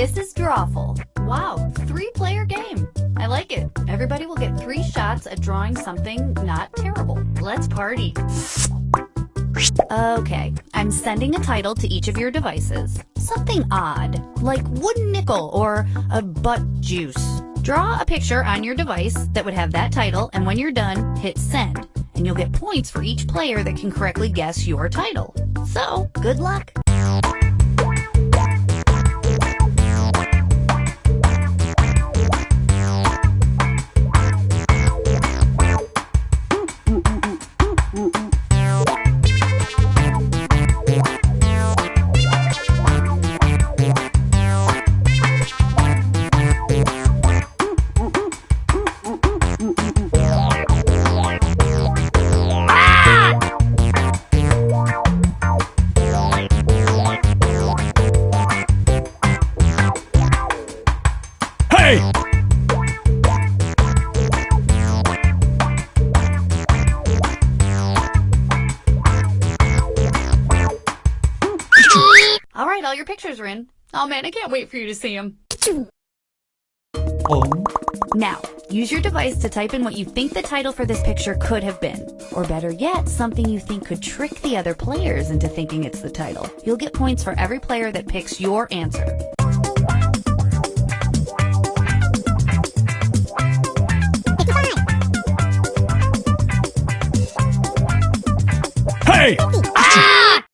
This is Drawful. Wow, 3-player game. I like it. Everybody will get 3 shots at drawing something not terrible. Let's party. Okay, I'm sending a title to each of your devices. Something odd, like wooden nickel or a butt juice. Draw a picture on your device that would have that title, and when you're done, hit send. And you'll get points for each player that can correctly guess your title. So, good luck! All your pictures are in. Oh man, I can't wait for you to see them. Now, use your device to type in what you think the title for this picture could have been. Or better yet, something you think could trick the other players into thinking it's the title. You'll get points for every player that picks your answer. Hey! Ah!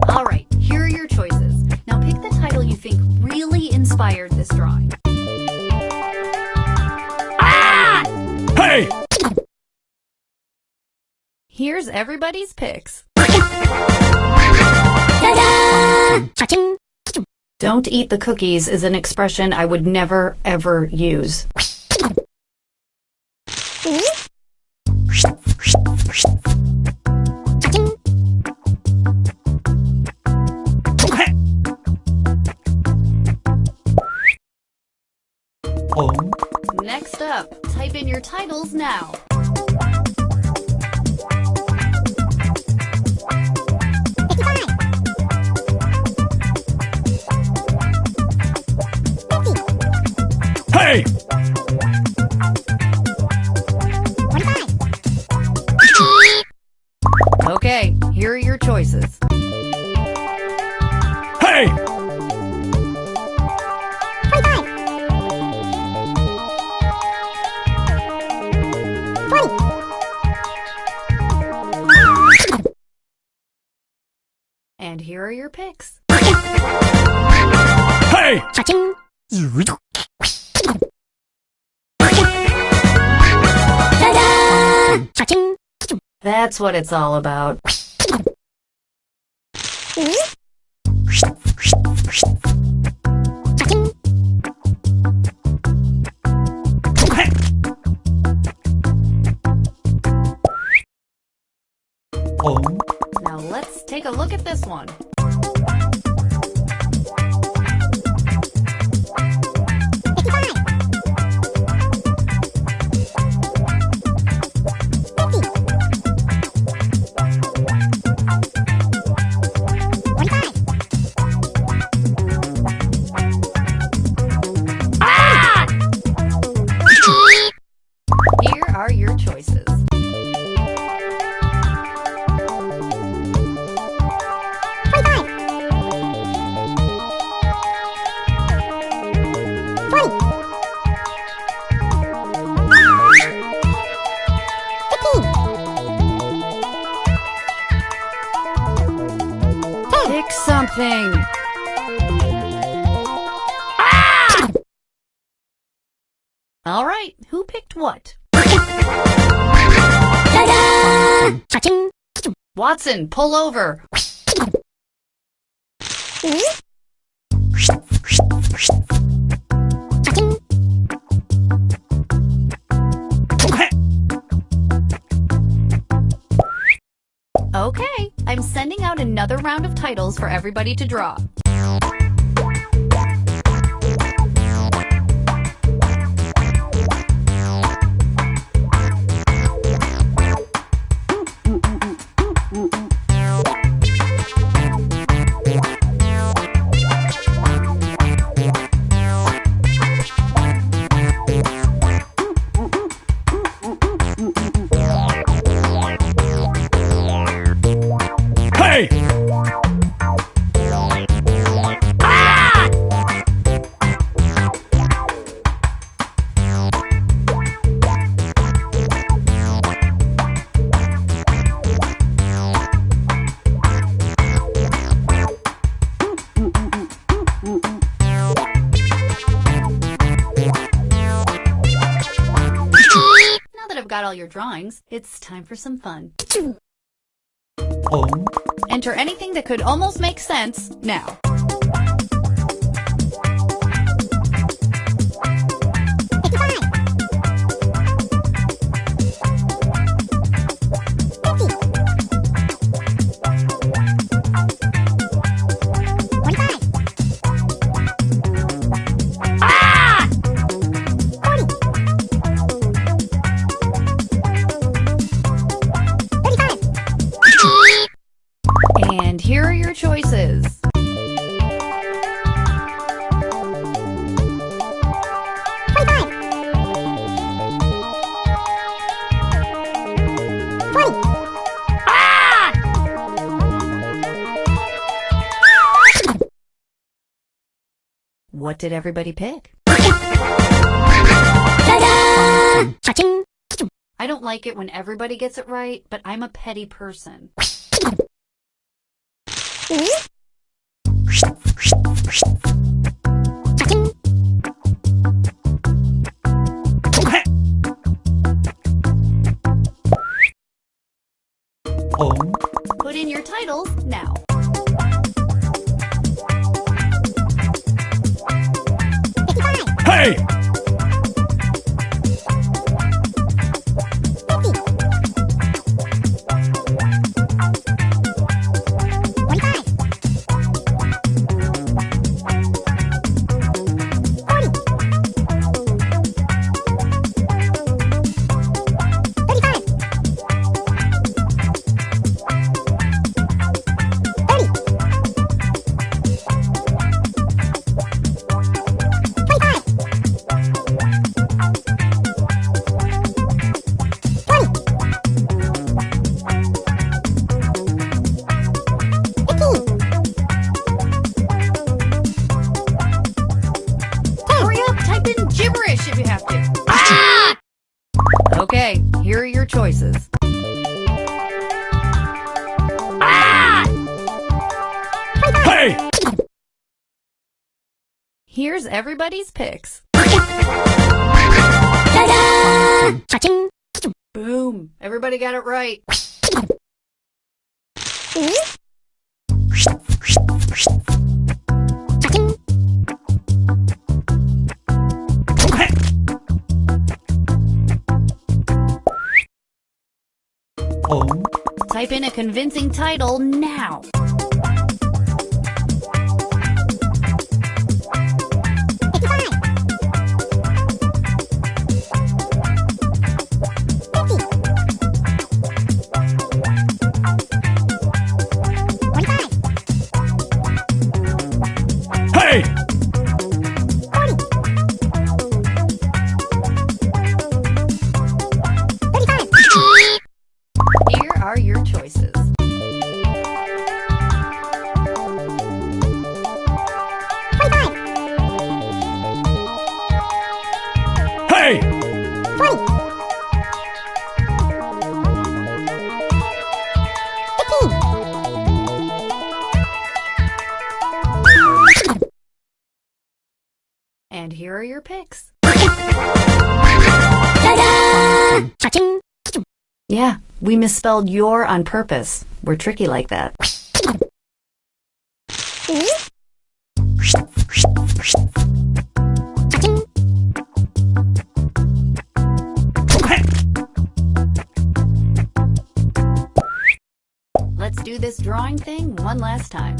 All right, here are your choices. Now pick the title you think really inspired this drawing. Ah! Hey! Here's everybody's picks. Don't eat the cookies is an expression I would never, ever use. Next up, type in your titles now. Hey! Okay, here are your choices. Hey! And here are your picks. Hey! That's what it's all about. Now let's take a look at this one. Here are your choices. Pick something. Ah! All right, who picked what? Watson, pull over. Okay, I'm sending out another round of titles for everybody to draw. got all your drawings, it's time for some fun. Oh. Enter anything that could almost make sense now. And here are your choices. What did everybody pick? I don't like it when everybody gets it right, but I'm a petty person. Put in your titles now. Hey! If you have to. Okay, here are your choices. Hey! Here's everybody's picks. Boom! Everybody got it right. Type in a convincing title now. Hey! Here are your choices. Hey! And here are your picks. Yeah, we misspelled your on purpose. We're tricky like that. Let's do this drawing thing one last time.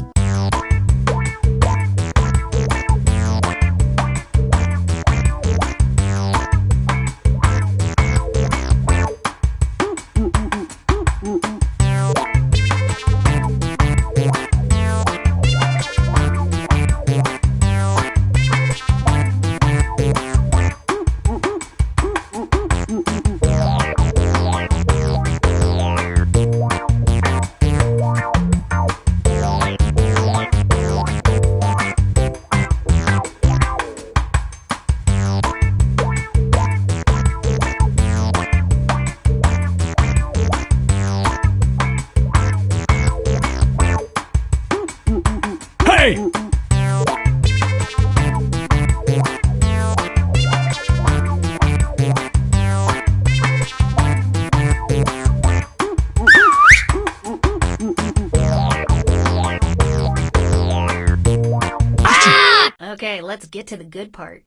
Okay, let's get to the good part.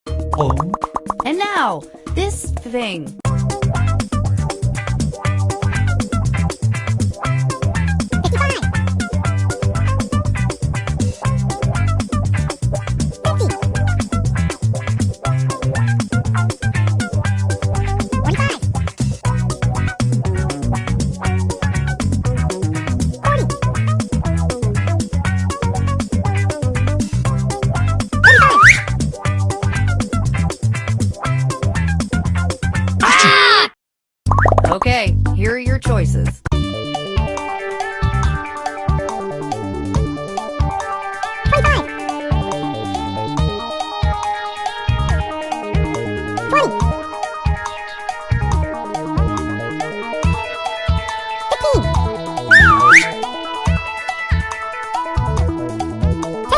Oh. And now, this thing. Okay, here are your choices.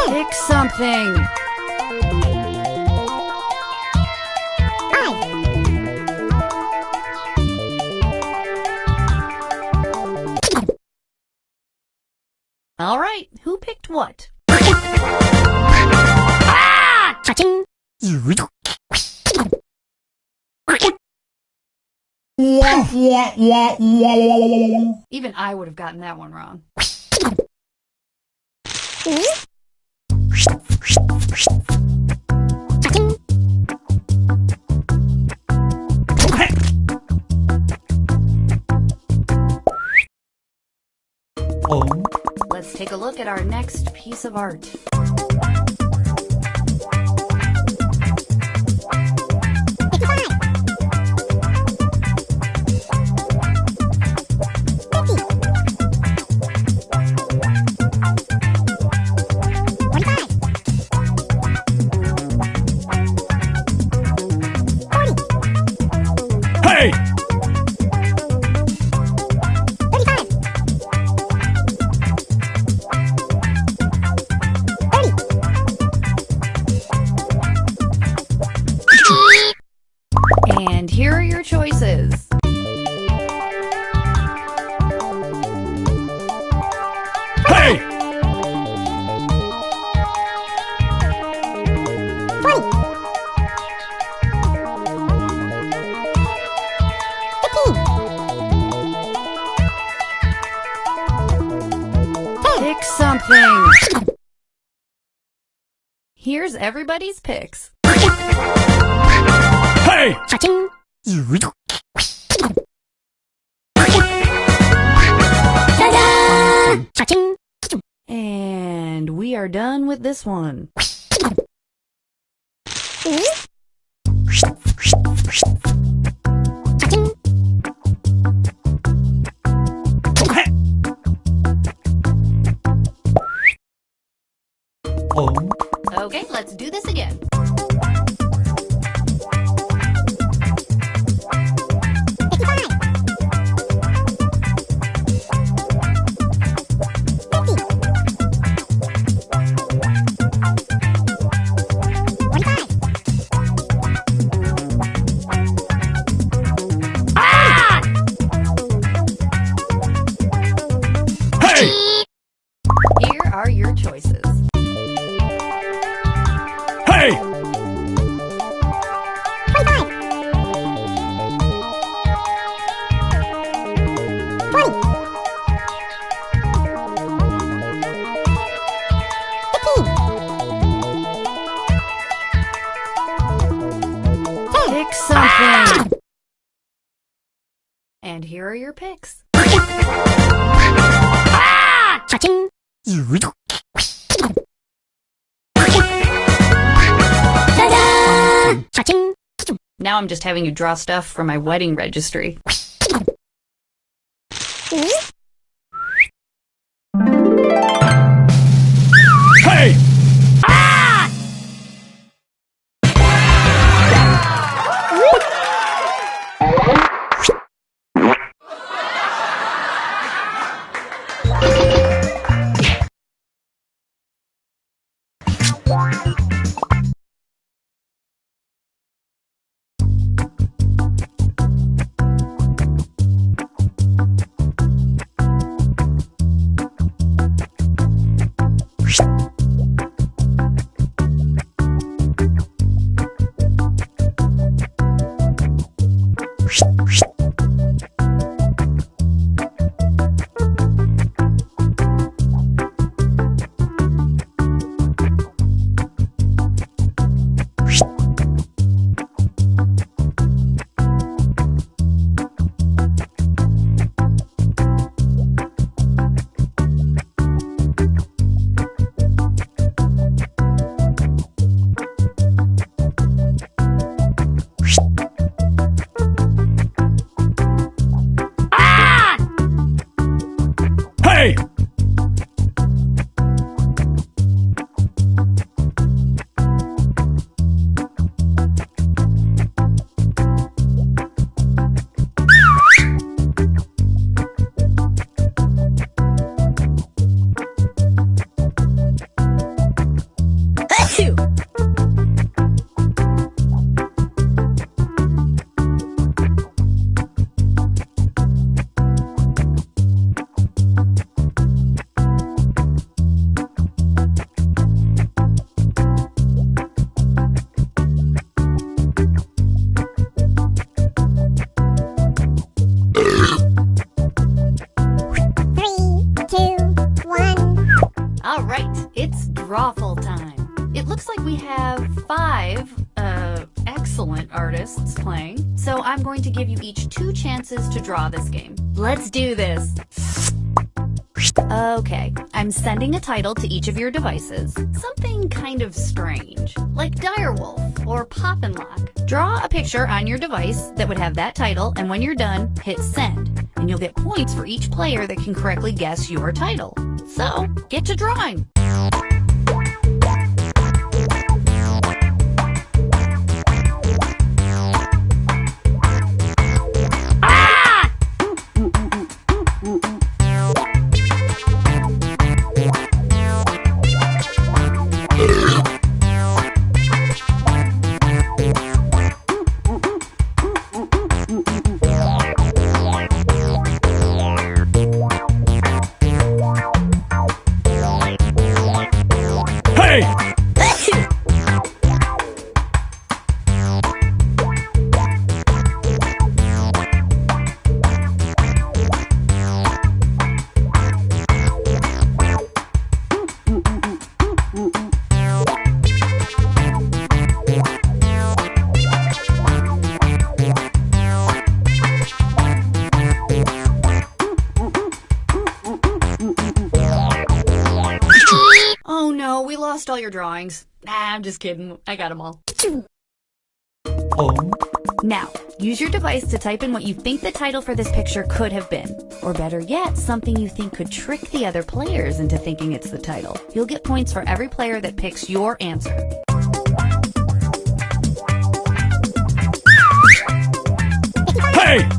Pick something. All right, who picked what? Even I would have gotten that one wrong. Oh. Let's take a look at our next piece of art. Hey! And here are your choices. Hey! Pick something. Here's everybody's picks. Hey! And we are done with this one. Oh. Okay, let's do this again. Hey! Here are your choices. Hey! Pick something. And here are your picks. Now I'm just having you draw stuff for my wedding registry. Hey! looks like we have 5 excellent artists playing, so I'm going to give you each 2 chances to draw this game. Let's do this! Okay, I'm sending a title to each of your devices. Something kind of strange, like Direwolf or Pop and Lock. Draw a picture on your device that would have that title, and when you're done, hit send. And you'll get points for each player that can correctly guess your title. So, get to drawing! Oh no, we lost all your drawings. Nah, I'm just kidding. I got them all. Oh. Now, use your device to type in what you think the title for this picture could have been. Or better yet, something you think could trick the other players into thinking it's the title. You'll get points for every player that picks your answer. Hey!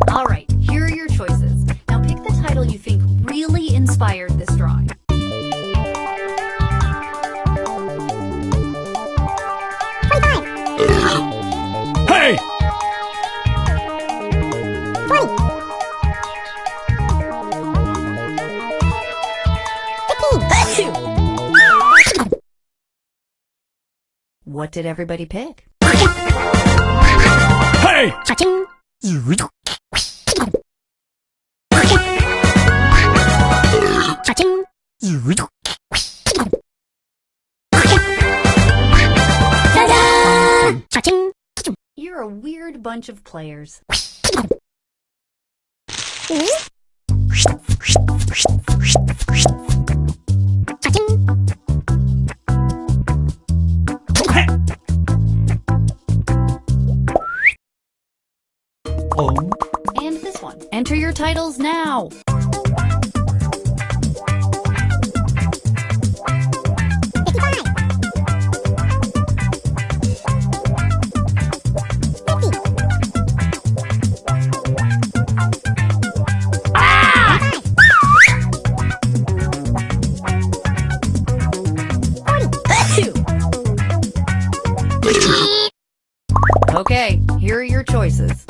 Alright, here are your choices. Now pick the title you think really inspired this drawing. Hey! What did everybody pick? Hey! You're a weird bunch of players. Oh. And this one. Enter your titles now. Okay, here are your choices.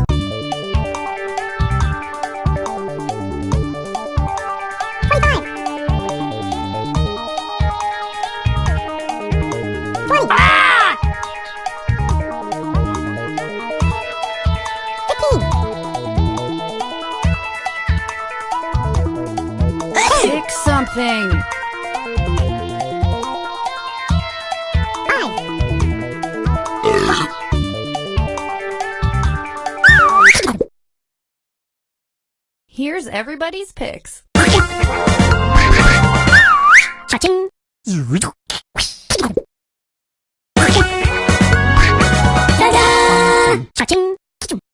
Pick something. Here's everybody's picks.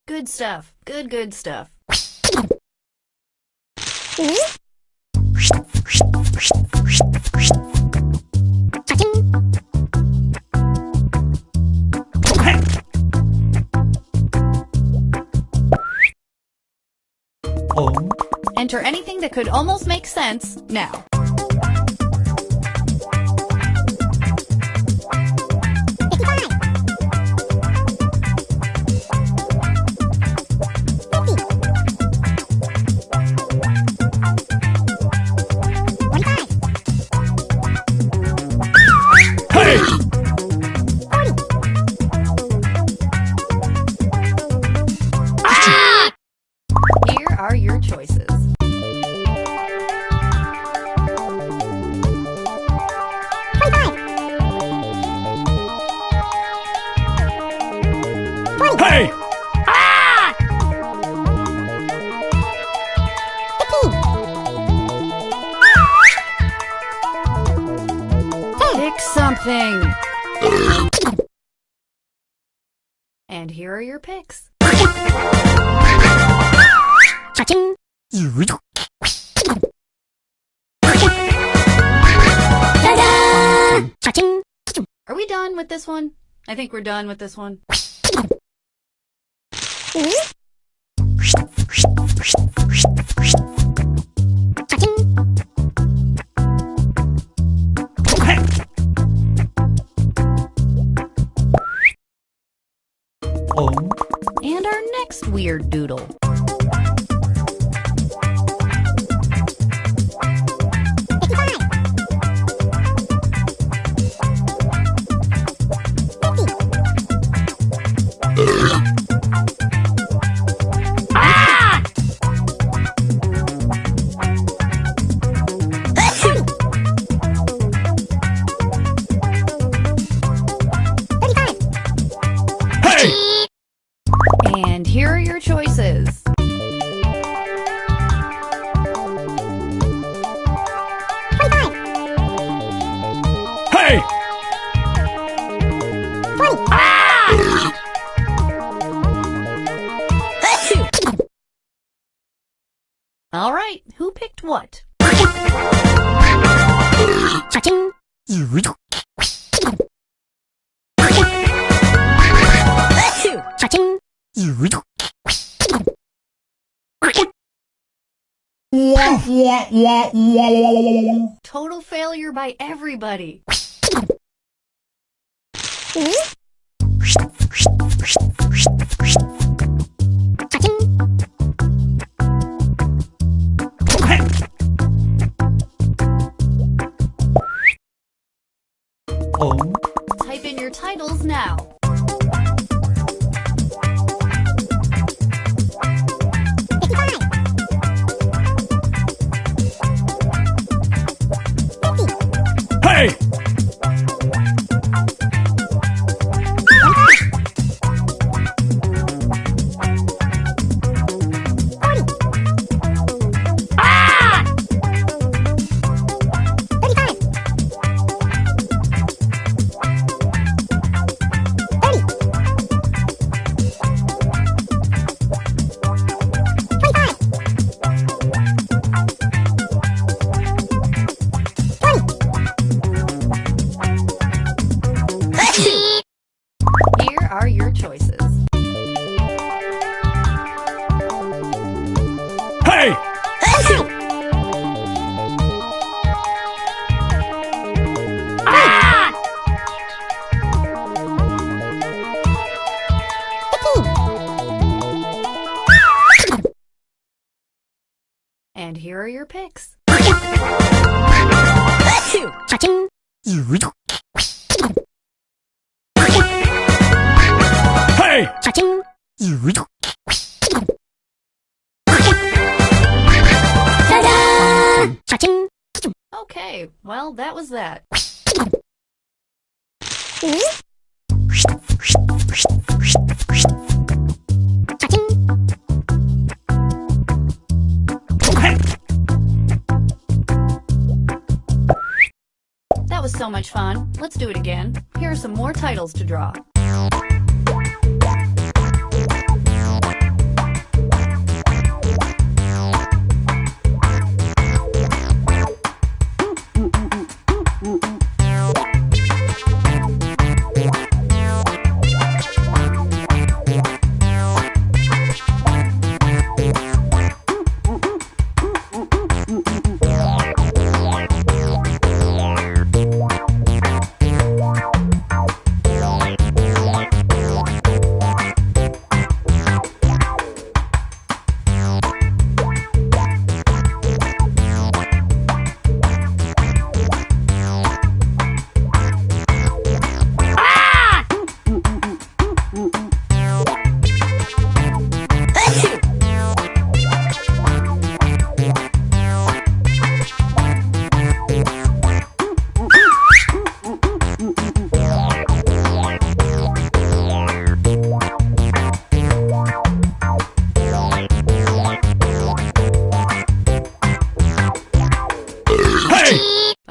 Good stuff. Good stuff. Oh. Enter anything that could almost make sense now. Hey! Hey! Pick something. And here are your picks. Are we done with this one? I think we're done with this one. And our next weird doodle. And here are your choices. Hey! All right, who picked what? Total failure by everybody. Type in your titles now. Hey! Here are your choices. Hey! And here are your picks. Hey! Okay, well, that was that. That was so much fun. Let's do it again. Here are some more titles to draw.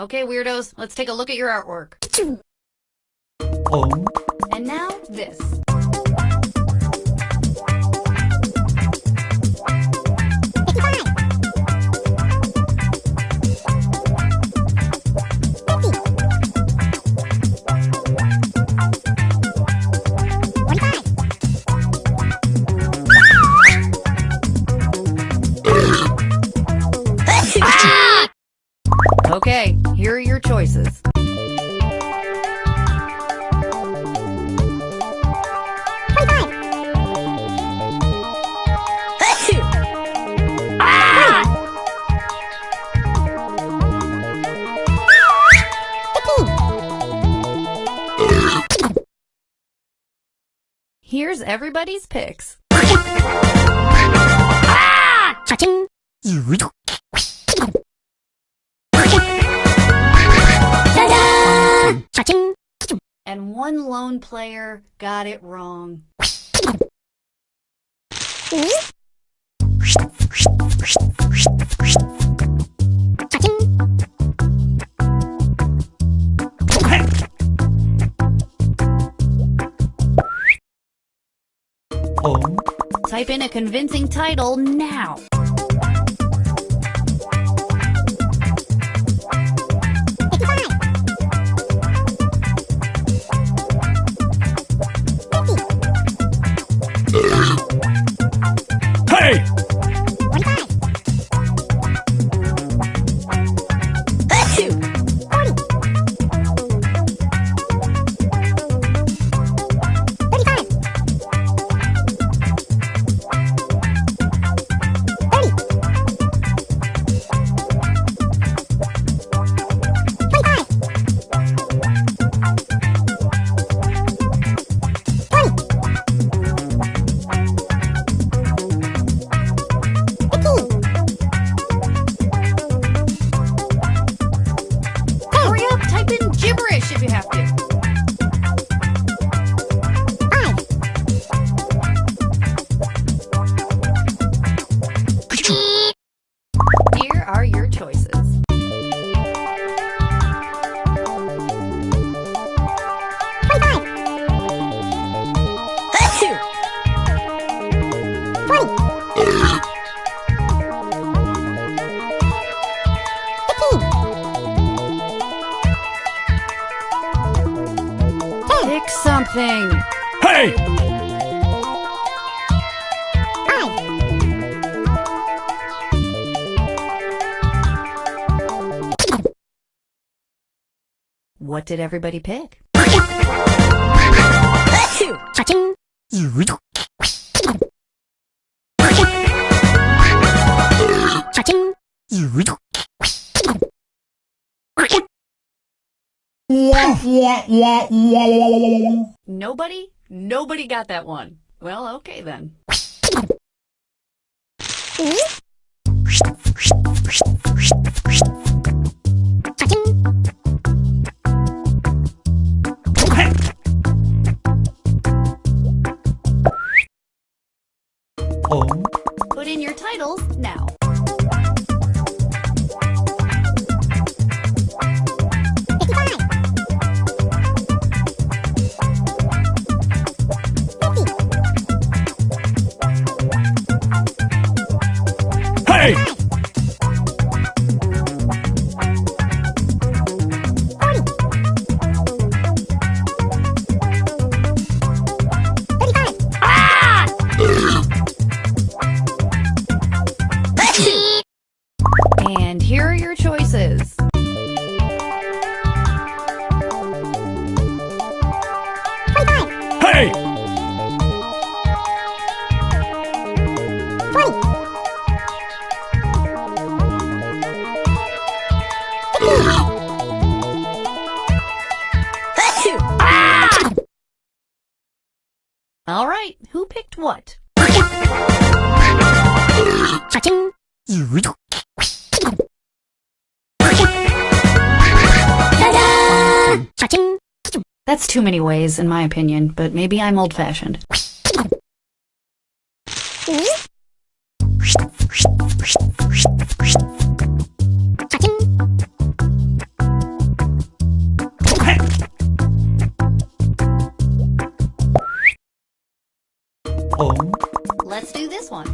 Okay, weirdos, let's take a look at your artwork. Oh. And now, this. Okay, here are your choices. Here's everybody's picks. And one lone player got it wrong. Oh. Type in a convincing title now. Hey! Hurry up, type in gibberish if you have to. Here are your choices. Pick something. Hey! What did everybody pick? Nobody? Nobody got that one. Well, okay then. Oh. Put in your titles now. Hey! And here are your choices. Hey! All right, who picked what? That's too many ways, in my opinion, but maybe I'm old-fashioned. Let's do this one.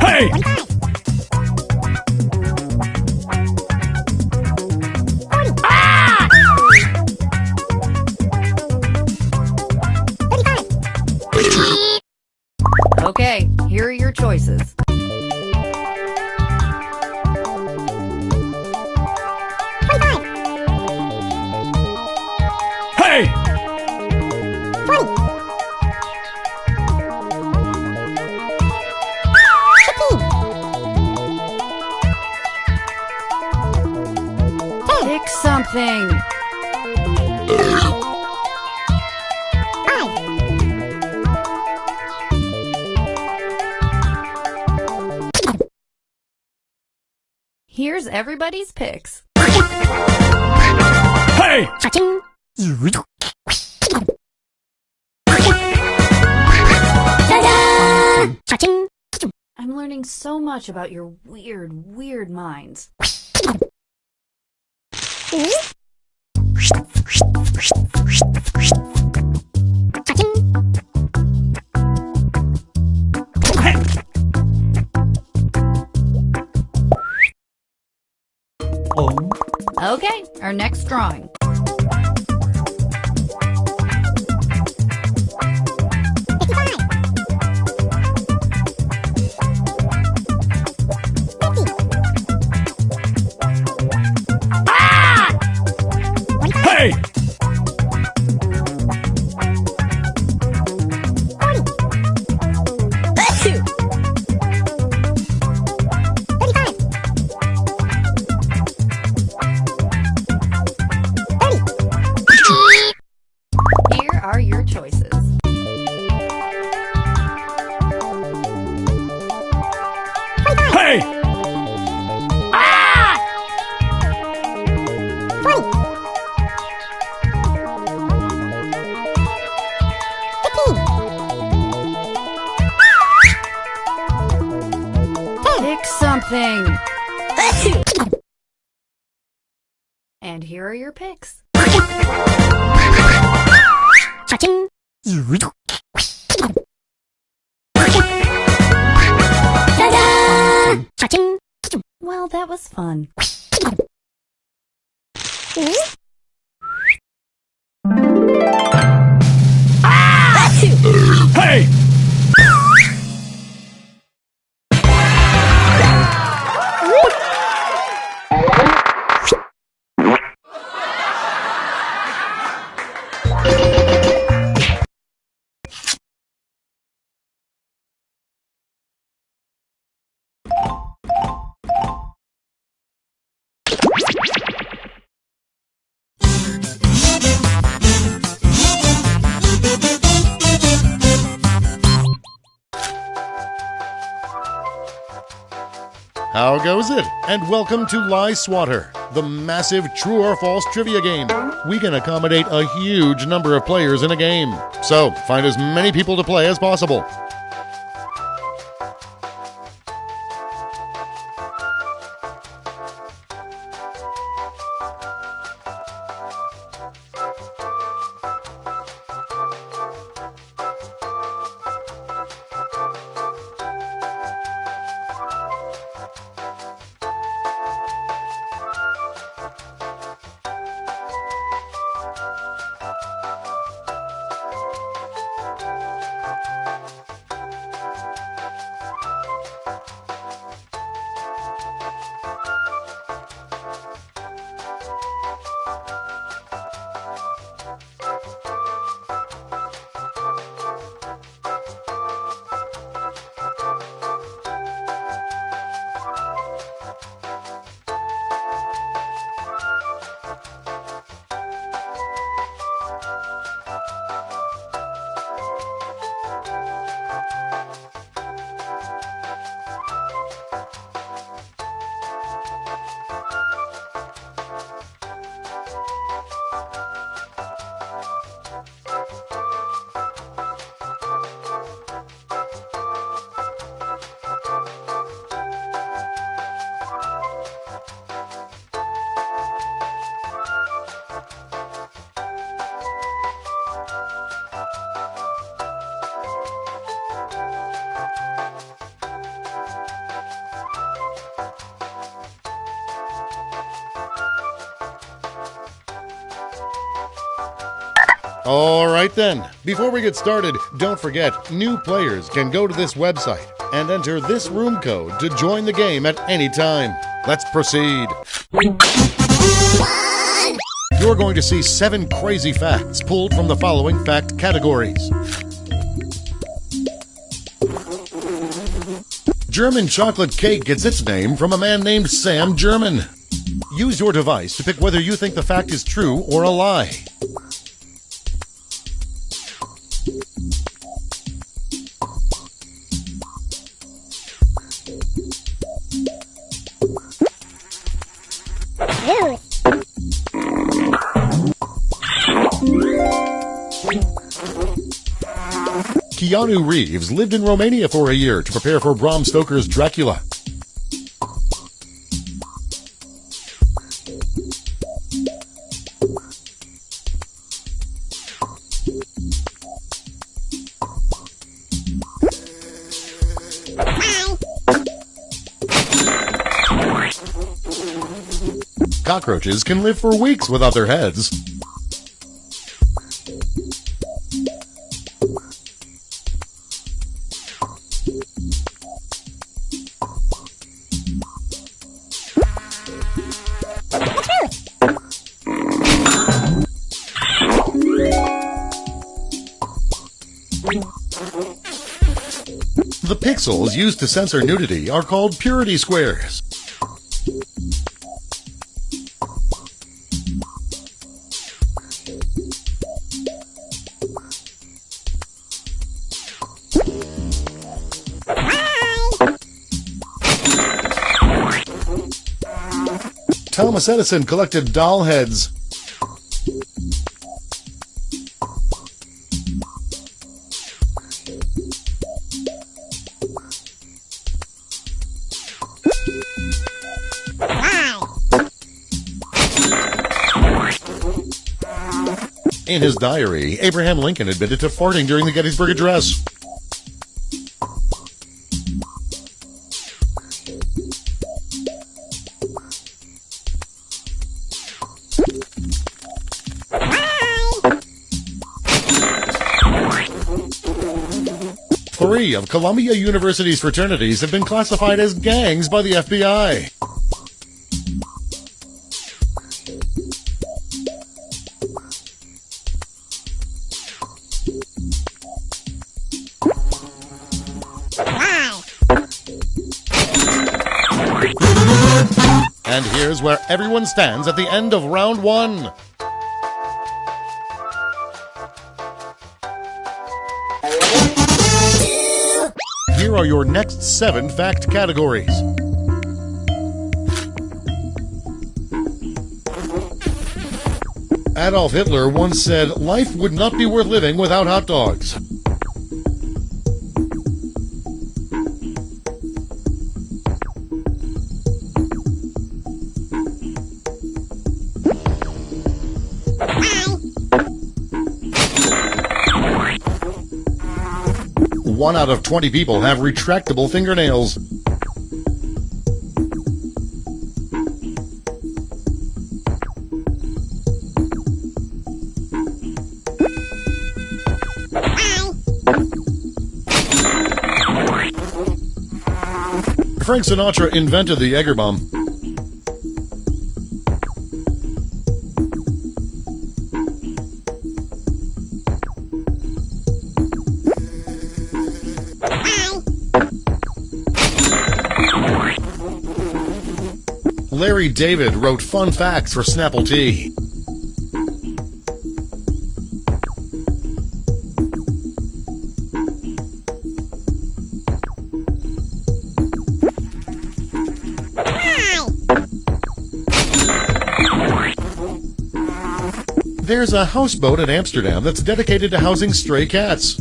Hey! Okay, here are your choices. Hey! Pick something. Here's everybody's picks. Hey! I'm learning so much about your weird minds. Okay, our next drawing. Hey! Here are your choices. Hey! Pick something. And here are your picks. Well, that was fun. Hey! How goes it? And welcome to Lie Swatter, the massive true or false trivia game. We can accommodate a huge number of players in a game, so find as many people to play as possible. All right then, before we get started, don't forget, new players can go to this website and enter this room code to join the game at any time. Let's proceed. You're going to see 7 crazy facts pulled from the following fact categories. German chocolate cake gets its name from a man named Sam German. Use your device to pick whether you think the fact is true or a lie. Keanu Reeves lived in Romania for a year to prepare for Bram Stoker's Dracula. Cockroaches can live for weeks without their heads. The pixels used to censor nudity are called purity squares. Thomas Edison collected doll heads. In his diary, Abraham Lincoln admitted to farting during the Gettysburg Address. Three of Columbia University's fraternities have been classified as gangs by the FBI. And here's where everyone stands at the end of round 1. Here are your next 7 fact categories. Adolf Hitler once said, "Life would not be worth living without hot dogs." One out of 20 people have retractable fingernails. Frank Sinatra invented the Egger bomb. Larry David wrote fun facts for Snapple Tea. There's a houseboat in Amsterdam that's dedicated to housing stray cats.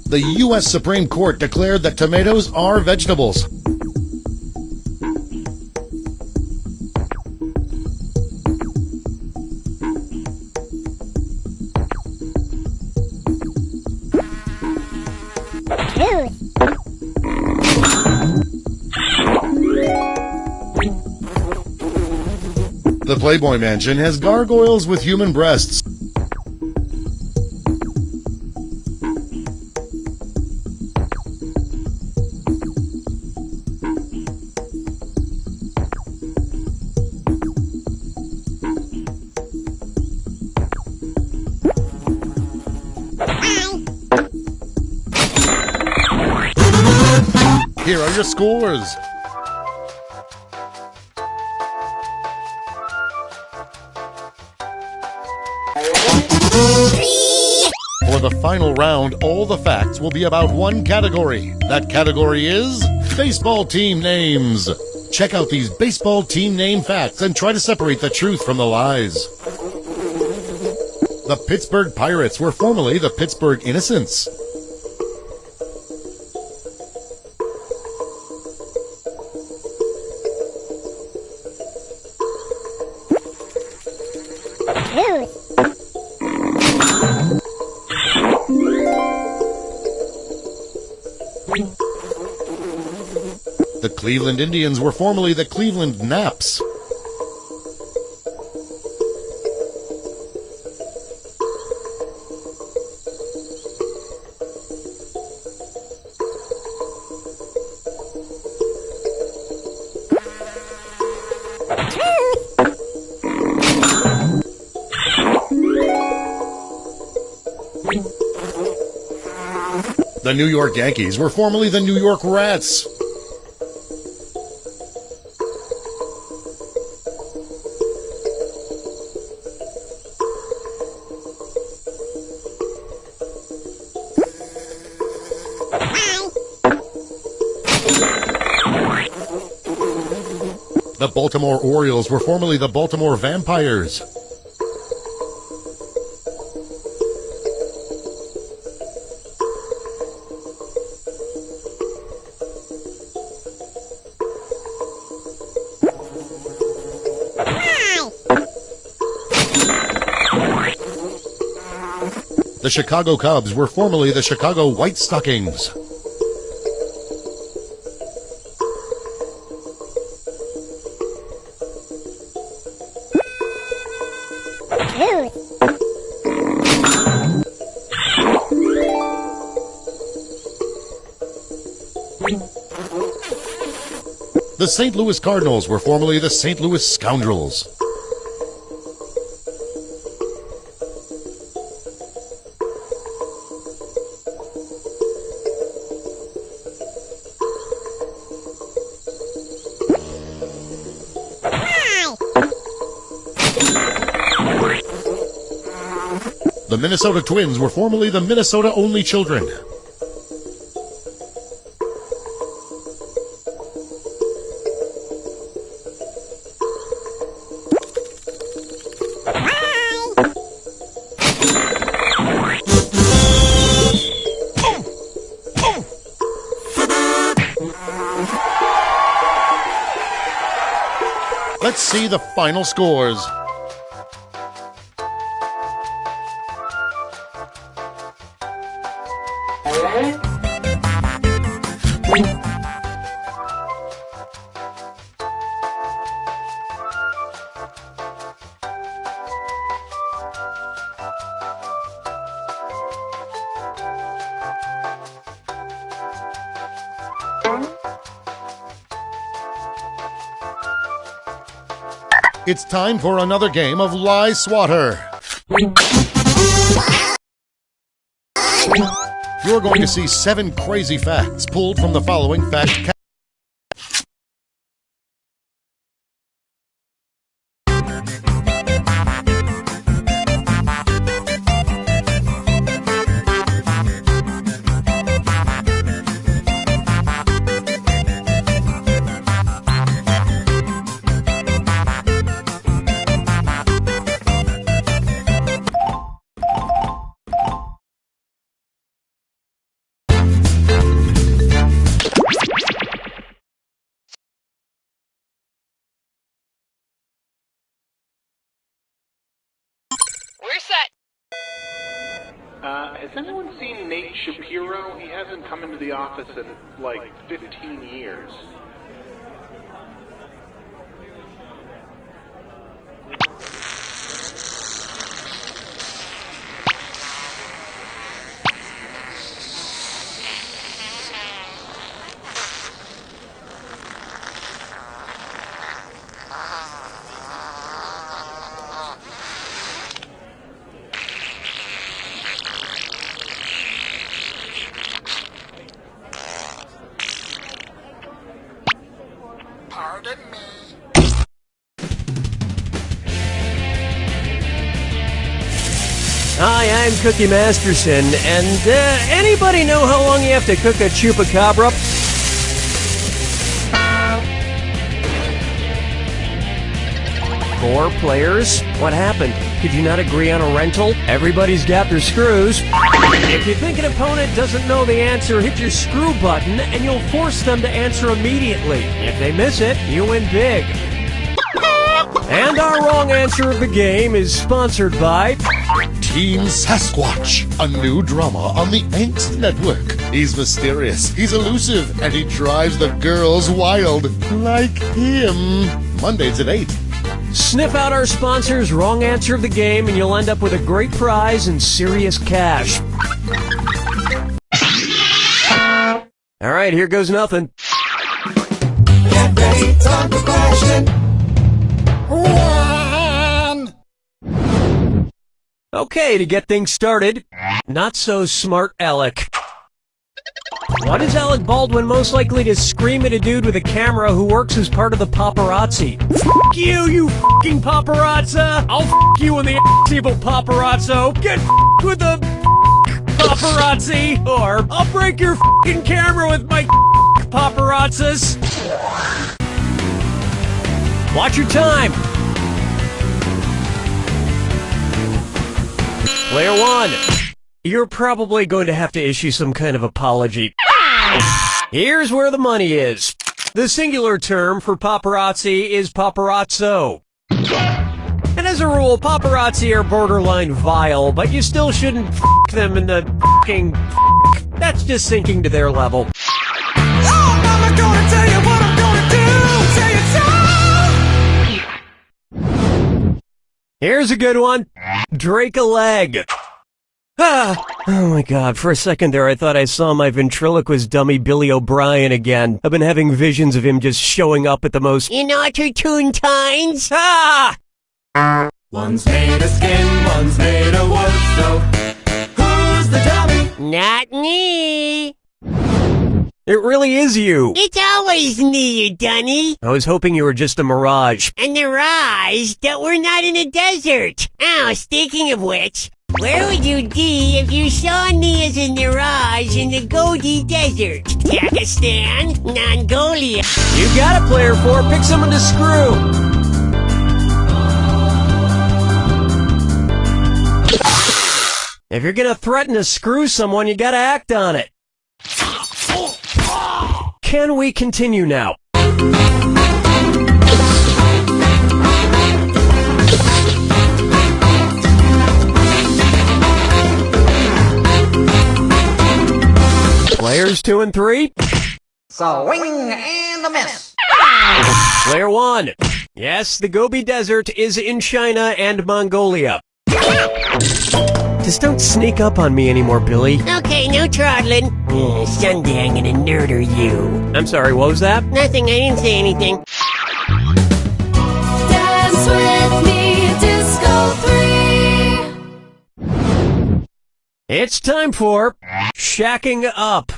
The U.S. Supreme Court declared that tomatoes are vegetables. The Playboy Mansion has gargoyles with human breasts. Here are your scores. For the final round, all the facts will be about one category. That category is baseball team names. Check out these baseball team name facts and try to separate the truth from the lies. The Pittsburgh Pirates were formerly the Pittsburgh Innocents. The Cleveland Indians were formerly the Cleveland Naps. The New York Yankees were formerly the New York Rats. The Baltimore Orioles were formerly the Baltimore Vampires. The Chicago Cubs were formerly the Chicago White Stockings. The St. Louis Cardinals were formerly the St. Louis Scoundrels. The Minnesota Twins were formerly the Minnesota Only Children. Let's see the final scores. It's time for another game of Lie Swatter. You're going to see 7 crazy facts pulled from the following fact Has anyone seen Nate Shapiro? He hasn't come into the office in, like, 15 years. Pardon me. Hi, I'm Cookie Masterson, and anybody know how long you have to cook a chupacabra? 4 players? What happened? Did you not agree on a rental? Everybody's got their screws. If you think an opponent doesn't know the answer, hit your screw button and you'll force them to answer immediately. If they miss it, you win big. And our wrong answer of the game is sponsored by Team Sasquatch, a new drama on the Angst Network. He's mysterious, he's elusive, and he drives the girls wild. Like him. Mondays at 8. Sniff out our sponsor's wrong answer of the game and you'll end up with a great prize and serious cash. All right, here goes nothing. Get ready, time for question 1. Okay, to get things started, not so smart Alec. What is Alec Baldwin most likely to scream at a dude with a camera who works as part of the paparazzi? F*** you, you f***ing paparazza! I'll f*** you in the ass, evil paparazzo! Get f***ed with the paparazzi! Or, I'll break your f***ing camera with my paparazzas! Watch your time! Player 1. You're probably going to have to issue some kind of apology. Here's where the money is. The singular term for paparazzi is paparazzo. And as a rule, paparazzi are borderline vile, but you still shouldn't f*** them in the f***ing f***. That's just sinking to their level. Oh, Mama gonna tell you what I'm gonna do. Say it so. Here's a good one. Drake a leg. Ah! Oh my god, for a second there I thought I saw my ventriloquist dummy Billy O'Brien again. I've been having visions of him just showing up at the most inopportune times. Ah! One's made of skin, one's made of wood, so who's the dummy? Not me. It really is you. It's always me, you dunny. I was hoping you were just a mirage. A mirage that we're not in a desert. Oh, speaking of which, where would you be if you saw me as a mirage in the Gobi Desert? Pakistan? Mongolia? You got it, player 4. Pick someone to screw. If you're gonna threaten to screw someone, you gotta act on it. Can we continue now? Players 2 and 3. Swing and a miss. Player 1. Yes, the Gobi Desert is in China and Mongolia. Just don't sneak up on me anymore, Billy. Okay, no trottling. Someday I'm gonna murder you. I'm sorry, what was that? Nothing, I didn't say anything. Dance with me, Disco 3. It's time for shacking up.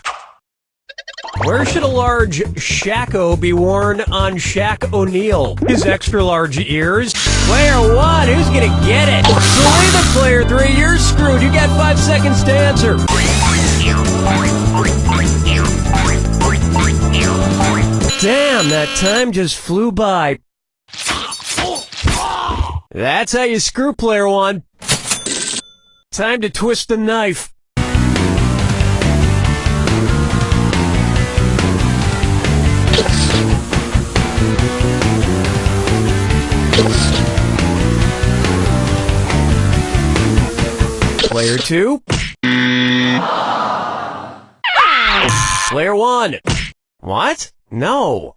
Where should a large shacko be worn on Shaq O'Neal? His extra large ears? Player 1, who's gonna get it? Believe it, player 3, you're screwed. You got 5 seconds to answer. Damn, that time just flew by. That's how you screw, player 1. Time to twist the knife. Player 2, Player 1. What? No.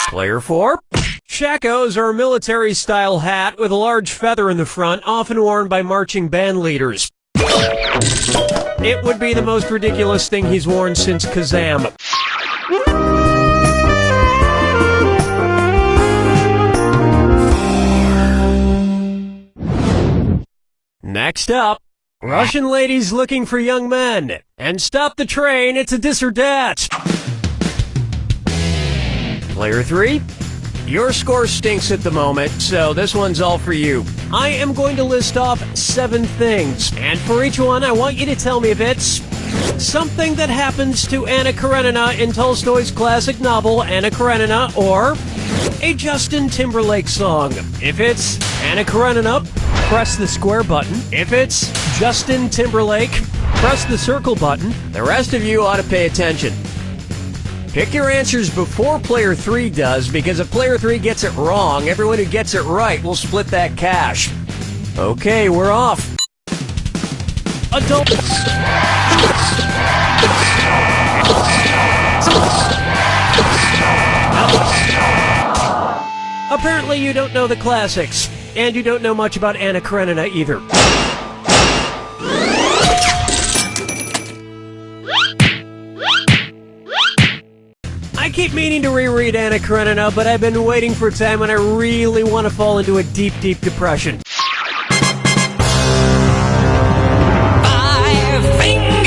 Player 4. Shakos are a military-style hat with a large feather in the front, often worn by marching band leaders. It would be the most ridiculous thing he's worn since Kazam. Next up, Russian ladies looking for young men. And stop the train, it's a dis or dat. Player 3. Your score stinks at the moment, so this one's all for you. I am going to list off 7 things, and for each one I want you to tell me if it's something that happens to Anna Karenina in Tolstoy's classic novel Anna Karenina, or a Justin Timberlake song. If it's Anna Karenina, press the square button. If it's Justin Timberlake, press the circle button. The rest of you ought to pay attention. Pick your answers before Player 3 does, because if Player 3 gets it wrong, everyone who gets it right will split that cash. Okay, we're off. Adult. Apparently you don't know the classics, and you don't know much about Anna Karenina either. I keep meaning to reread Anna Karenina, but I've been waiting for a time when I really want to fall into a deep, deep depression. 5 fingers!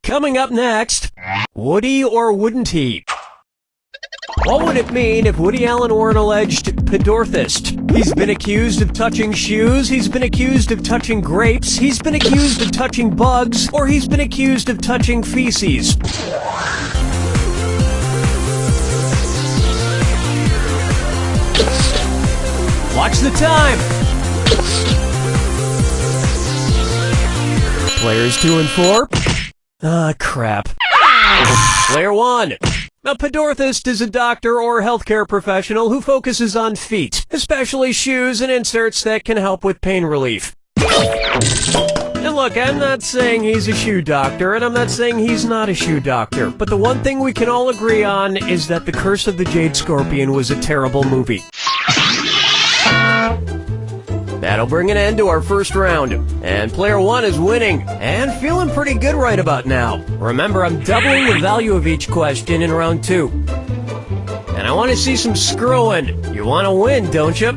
Coming up next, Woody or wouldn't he? What would it mean if Woody Allen were an alleged pedorthist? He's been accused of touching shoes, he's been accused of touching grapes, he's been accused of touching bugs, or he's been accused of touching feces. Watch the time! Players 2 and 4? Ah, crap. Player 1. A pedorthist is a doctor or healthcare professional who focuses on feet, especially shoes and inserts that can help with pain relief. And look, I'm not saying he's a shoe doctor, and I'm not saying he's not a shoe doctor, but the one thing we can all agree on is that The Curse of the Jade Scorpion was a terrible movie. That'll bring an end to our first round, and Player 1 is winning, and feeling pretty good right about now. Remember, I'm doubling the value of each question in round 2. And I want to see some screwing. You want to win, don't you?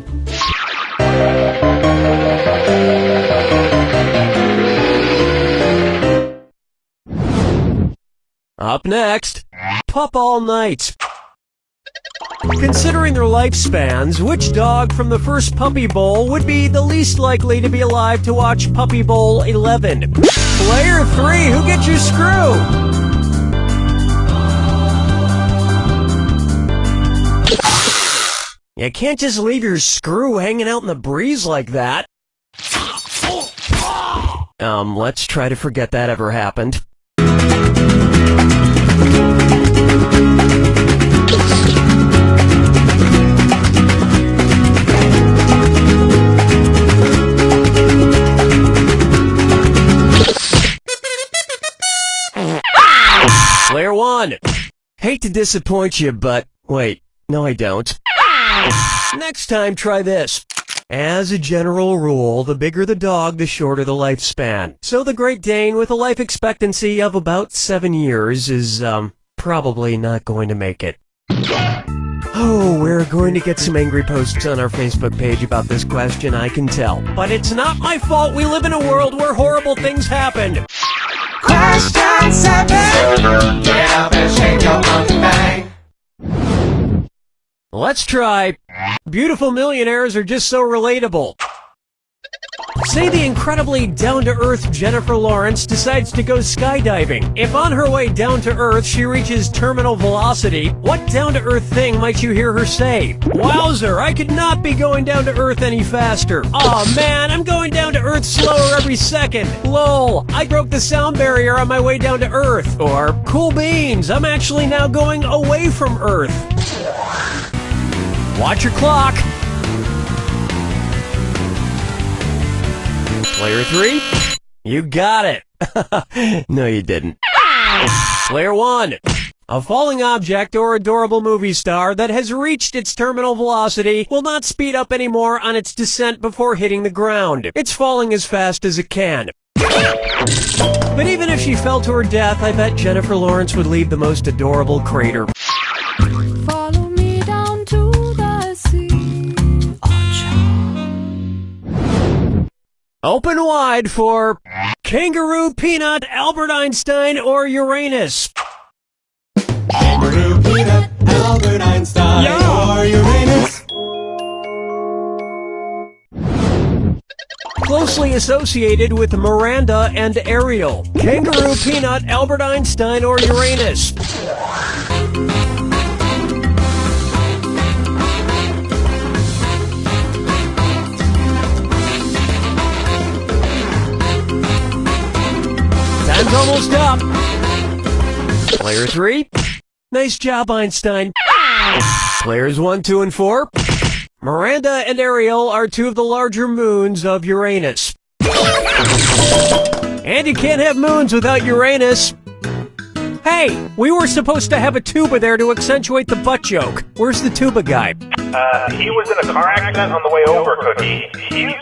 Up next, Pup All Night. Considering their lifespans, which dog from the first Puppy Bowl would be the least likely to be alive to watch Puppy Bowl 11? Player 3, who gets your screw? You can't just leave your screw hanging out in the breeze like that. Let's try to forget that ever happened. Player 1. Hate to disappoint you, but wait, no I don't. Next time, try this. As a general rule, the bigger the dog, the shorter the lifespan. So the Great Dane, with a life expectancy of about 7 years, is, probably not going to make it. Oh, we're going to get some angry posts on our Facebook page about this question, I can tell. But it's not my fault we live in a world where horrible things happen. Question 7. Get up and shake your monkey bang. Let's try. Beautiful millionaires are just so relatable. Say the incredibly down-to-earth Jennifer Lawrence decides to go skydiving. If on her way down to Earth she reaches terminal velocity, what down-to-earth thing might you hear her say? Wowzer, I could not be going down to Earth any faster. Aw man, I'm going down to Earth slower every second. Lol, I broke the sound barrier on my way down to Earth. Or, cool beans, I'm actually now going away from Earth. Watch your clock. Player 3, You got it. No, you didn't. Player 1. A falling object or adorable movie star that has reached its terminal velocity will not speed up anymore on its descent before hitting the ground. It's falling as fast as it can. But even if she fell to her death, I bet Jennifer Lawrence would leave the most adorable crater. Follow me down to the sea. Open wide for Kangaroo, Peanut, Albert Einstein, or Uranus. Kangaroo, Peanut, Albert Einstein, or Uranus. Closely associated with Miranda and Ariel. Kangaroo, Peanut, Albert Einstein, or Uranus. Time's almost up. Player 3. Nice job, Einstein. Players 1, 2, and 4. Miranda and Ariel are two of the larger moons of Uranus. And you can't have moons without Uranus. Hey, we were supposed to have a tuba there to accentuate the butt joke. Where's the tuba guy? He was in a car accident on the way over, Cookie. He's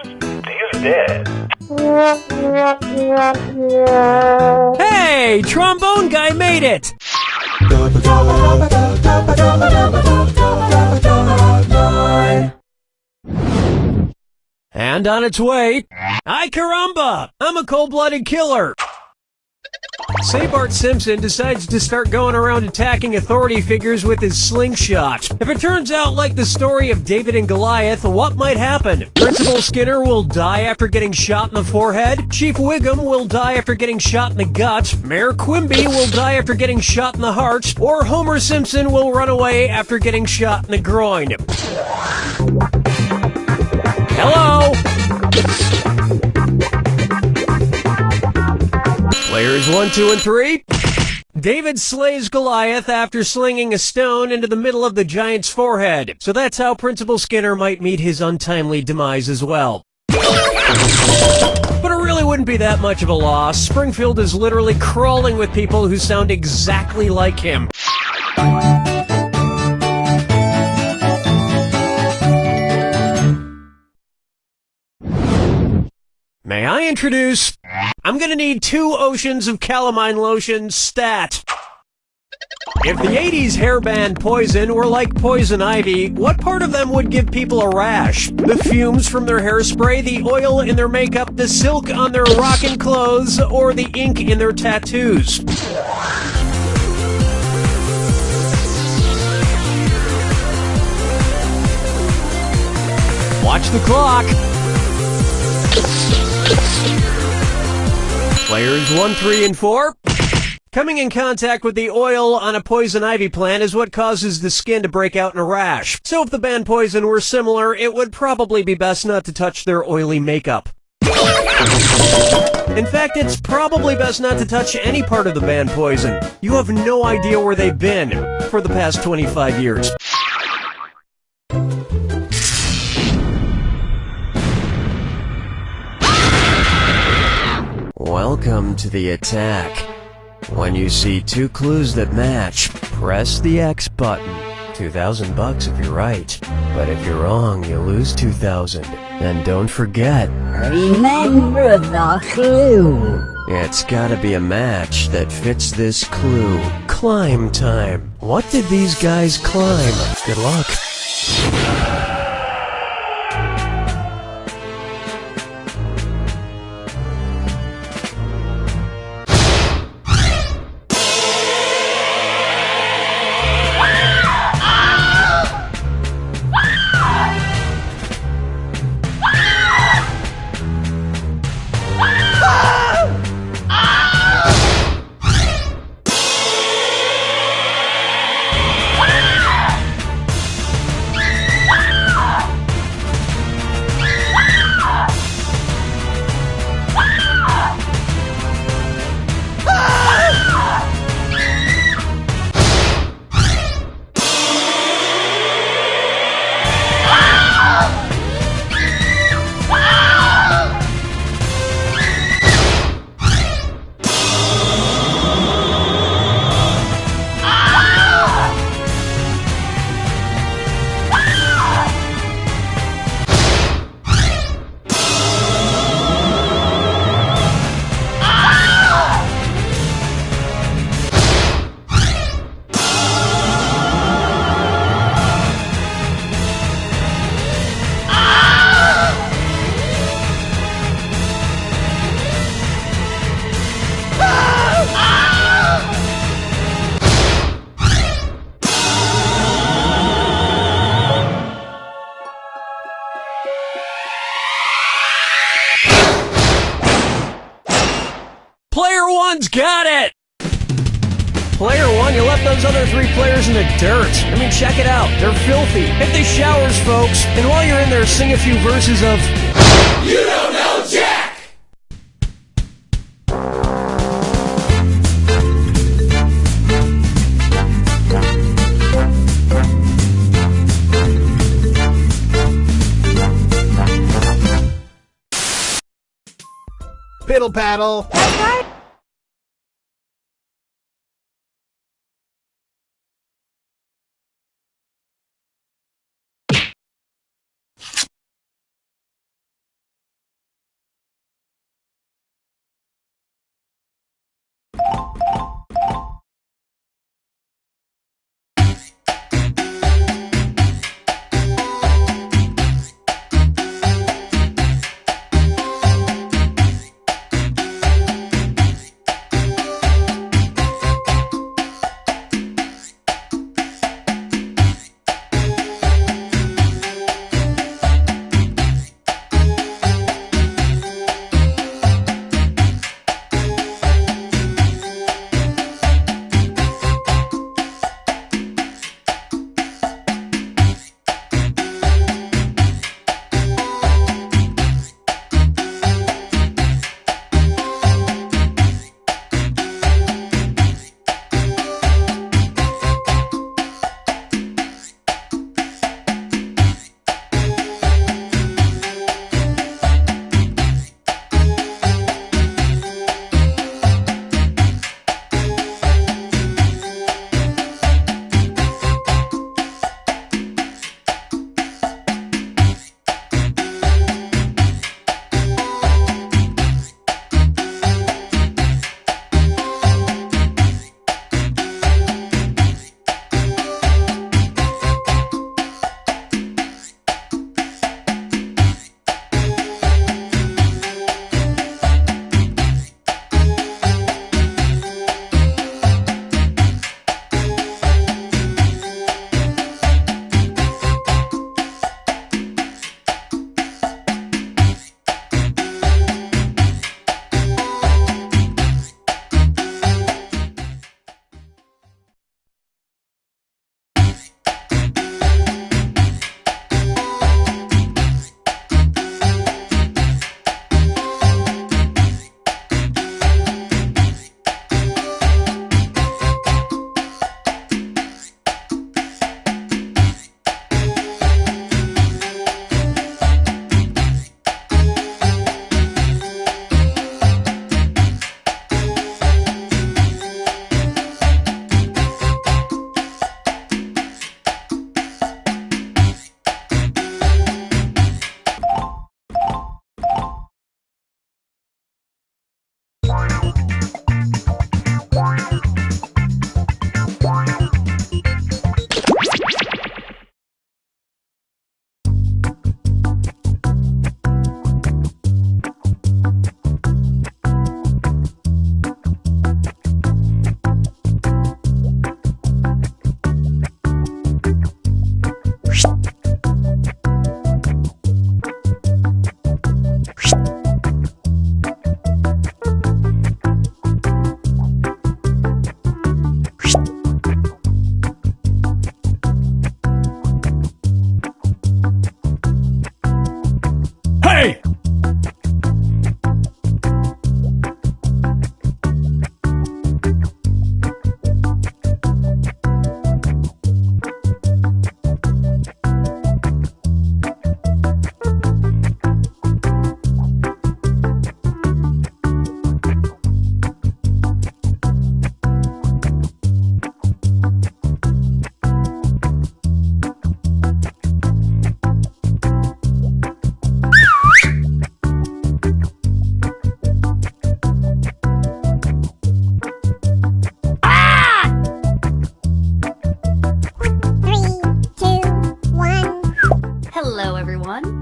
dead. Hey, trombone guy made it! And on its way, ay caramba! I'm a cold-blooded killer! Say Bart Simpson decides to start going around attacking authority figures with his slingshot. If it turns out like the story of David and Goliath, what might happen? Principal Skinner will die after getting shot in the forehead. Chief Wiggum will die after getting shot in the gut. Mayor Quimby will die after getting shot in the heart. Or Homer Simpson will run away after getting shot in the groin. Hello? Players 1, 2, and 3. David slays Goliath after slinging a stone into the middle of the giant's forehead. So that's how Principal Skinner might meet his untimely demise as well. But it really wouldn't be that much of a loss. Springfield is literally crawling with people who sound exactly like him. May I introduce... I'm gonna need 2 oceans of calamine lotion stat. If the 80s hairband Poison were like poison ivy, what part of them would give people a rash? The fumes from their hairspray, the oil in their makeup, the silk on their rockin' clothes, or the ink in their tattoos? Watch the clock. Players 1, 3, and 4. Coming in contact with the oil on a poison ivy plant is what causes the skin to break out in a rash. So if the band Poison were similar, it would probably be best not to touch their oily makeup. In fact, it's probably best not to touch any part of the band Poison. You have no idea where they've been for the past 25 years. Welcome to the attack. When you see 2 clues that match, press the X button. $2,000 if you're right. But if you're wrong, you lose $2,000. And don't forget, remember the clue. It's gotta be a match that fits this clue. Climb time. What did these guys climb? Good luck. Player one's got it! Player one, you left those other 3 players in the dirt. I mean, check it out. They're filthy. Hit the showers, folks. And while you're in there, sing a few verses of You Don't Know Jack! Piddle paddle.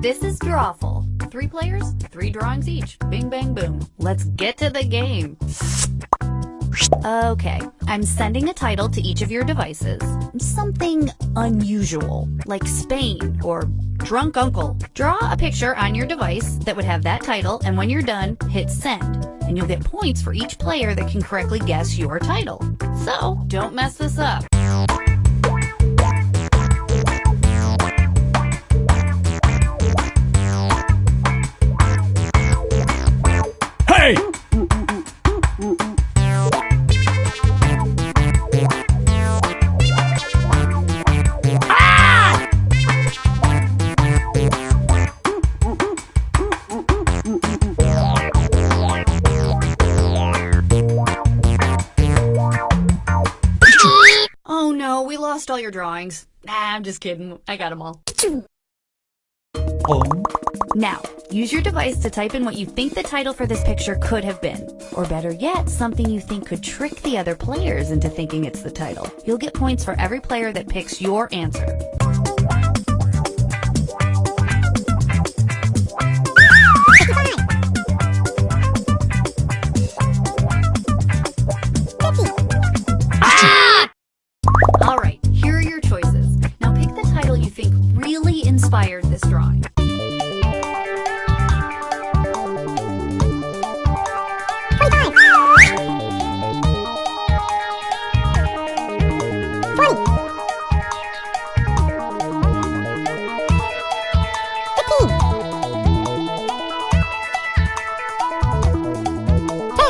This is Drawful. 3 players, 3 drawings each. Bing, bang, boom. Let's get to the game. Okay, I'm sending a title to each of your devices. Something unusual, like Spain or Drunk Uncle. Draw a picture on your device that would have that title, and when you're done, hit send. And you'll get points for each player that can correctly guess your title. So, don't mess this up. Hey! Oh no, we lost all your drawings. Nah, I'm just kidding. I got them all. Now, use your device to type in what you think the title for this picture could have been. Or better yet, something you think could trick the other players into thinking it's the title. You'll get points for every player that picks your answer. Alright, here are your choices. Now pick the title you think really inspired this drawing.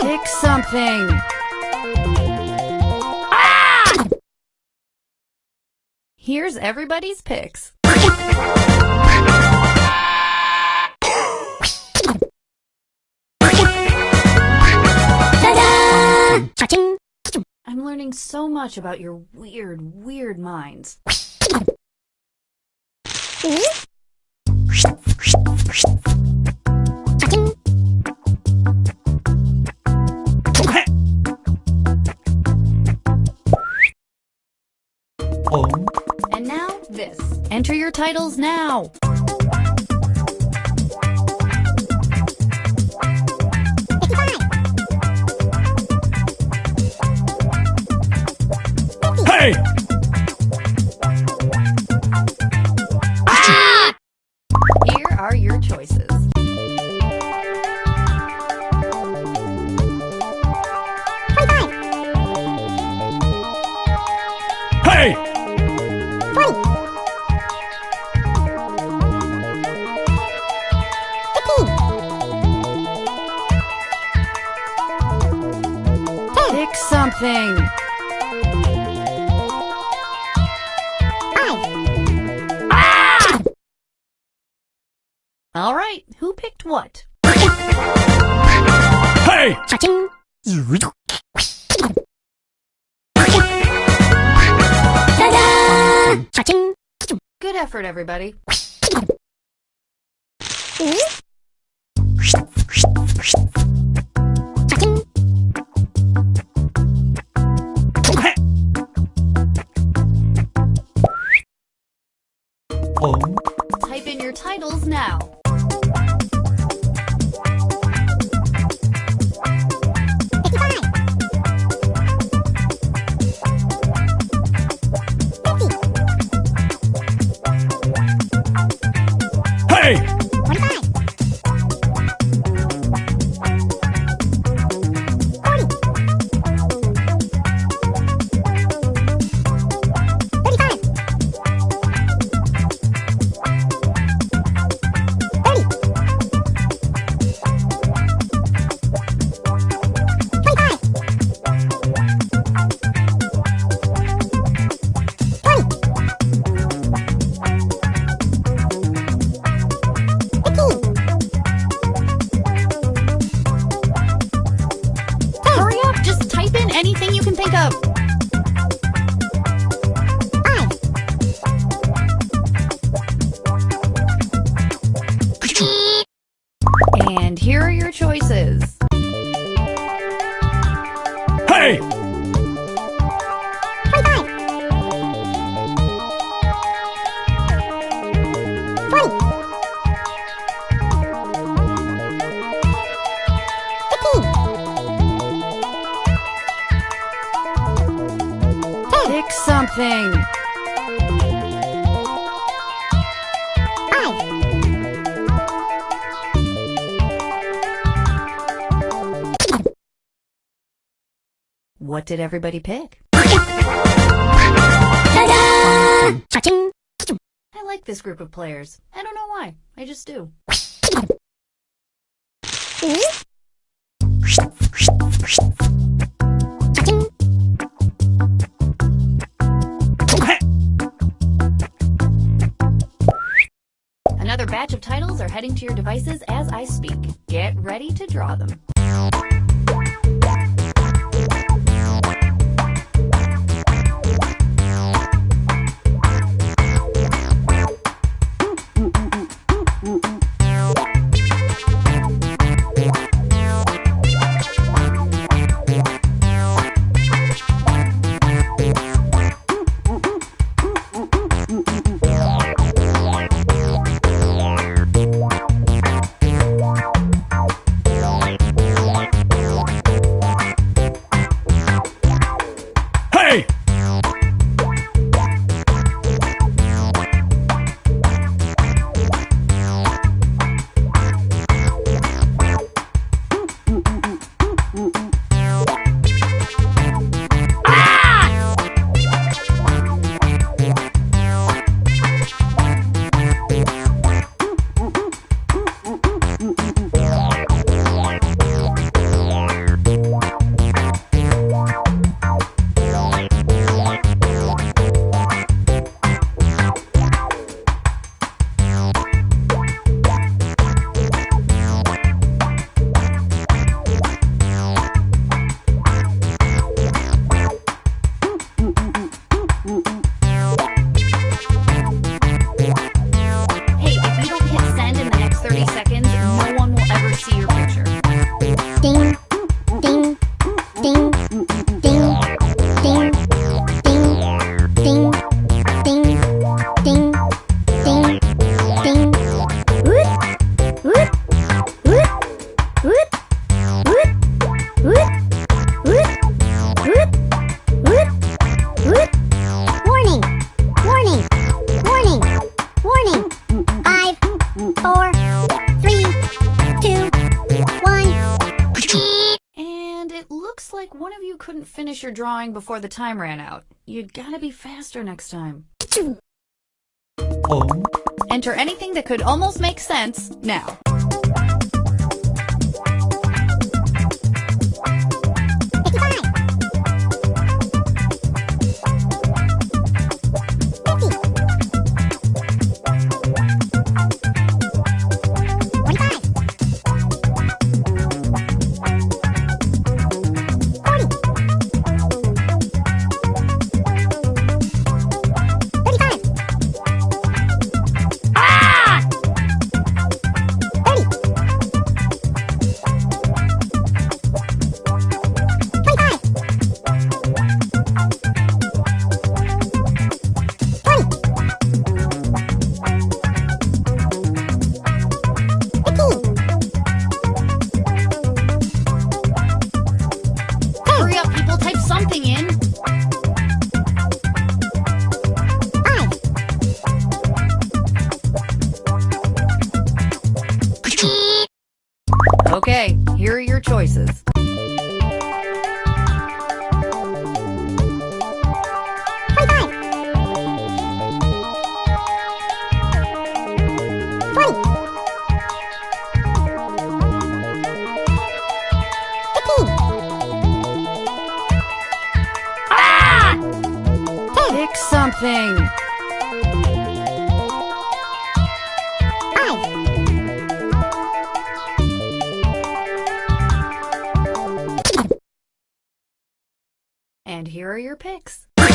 Pick something! Here's everybody's picks. I'm learning so much about your weird minds. And now, this. Enter your titles now. Hey! Here are your choices. Hey! Pick something. All right, who picked what? Hey! Good effort, everybody. Type in your titles now. Hey! Hurry up, just type in anything you can think of. And here are your choices. Hey! Pick something. What did everybody pick? I like this group of players. I don't know why. I just do. Another batch of titles are heading to your devices as I speak. Get ready to draw them. Hey! Hey, if you don't hit send in the next 30 seconds, no one will ever see your picture. Ding, ding, ding, ding, ding, ding, ding, ding, ding, ding, ding. Woot, woot, woot, woot, woot, woot, woot, woot, woot, woot. Warning, warning, warning, warning. 5, 4, 3, 2, 1. And it looks like one of you couldn't finish your drawing before the time ran out. You gotta be faster next time. Enter anything that could almost make sense now. Hurry up, people, type something in. 5. Okay, here are your choices. Pick something. 5. And here are your picks. I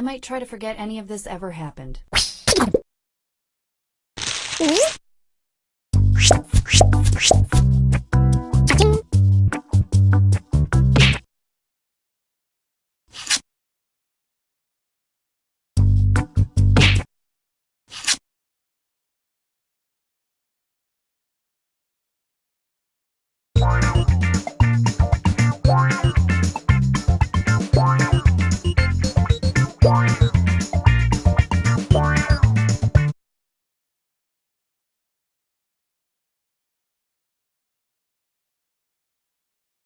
might try to forget any of this ever happened.